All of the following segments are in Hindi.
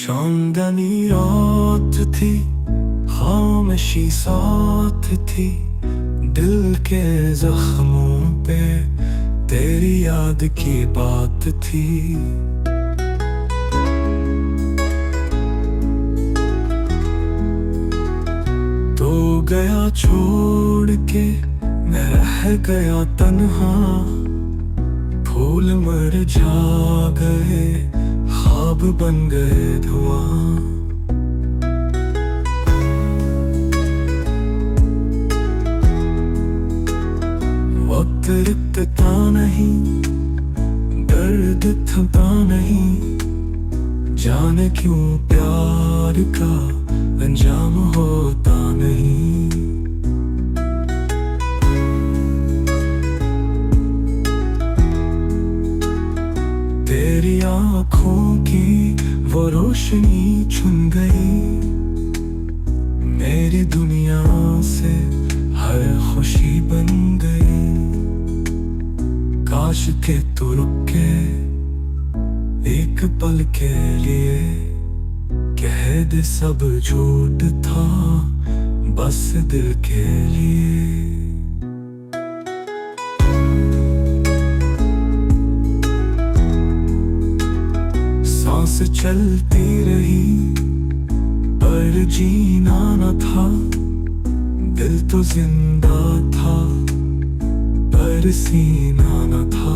चांदनी रात थी, खामोशी साथ थी, दिल के जख्मों पे तेरी याद की बात थी। तो गया छोड़ के मैं रह गया तन्हा, फूल मुरझा गए, ख्वाब बन गए धुआं। वक्त रुकता नहीं, दर्द थमता नहीं, जाने क्यों प्यार का अंजाम होता नहीं। तेरी आँखों की वो रोशनी छुन गई, मेरी दुनिया से हर खुशी बन गई। काश के तू रुके एक पल के लिए, कह दे सब झूठ था बस दिल के लिए। सांस चलती रही पर जीना न था, दिल तो जिंदा था पर सीना न था।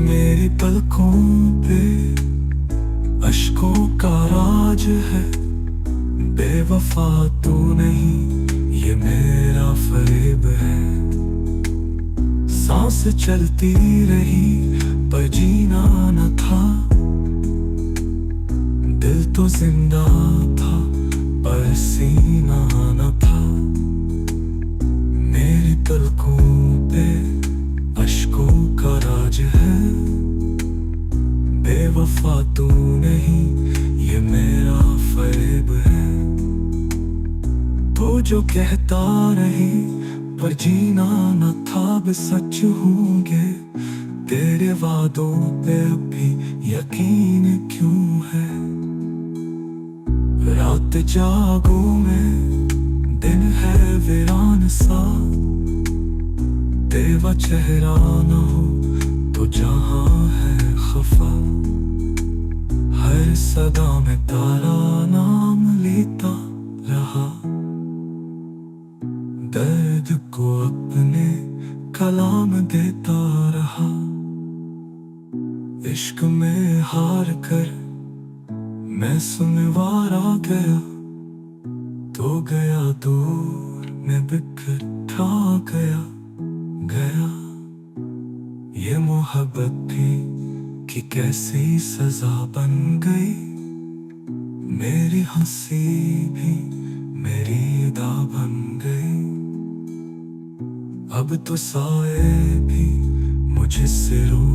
मेरी पलकों पे अश्कों का राज है, बेवफा तू नहीं ये मेरा फरेब है। सांस चलती रही पर जीना न था, दिल तो जिंदा था पर सीना न था। मेरी पलकों पे अश्कों का राज है, बेवफा तू नहीं ये मेरा फरेब है। तो जो कहता रही पर जीना न था भी सच होंगे, तेरे वादों पे भी यकीन क्यों है। रात जागो में दिन है वीरान सा, तेरा चेहरा न हो तो जहां है खफा। हर सदा में तारा नाम लेता रहा, दर्द को अपने कलाम देता रहा। इश्क में हार कर मैं सुनवारा गया, तो गया दूर में बिखर ठा गया। ये मोहब्बत भी कि कैसी सजा बन गई, मेरी हंसी भी मेरी अदा बन गई। अब तो साए भी मुझसे रूठ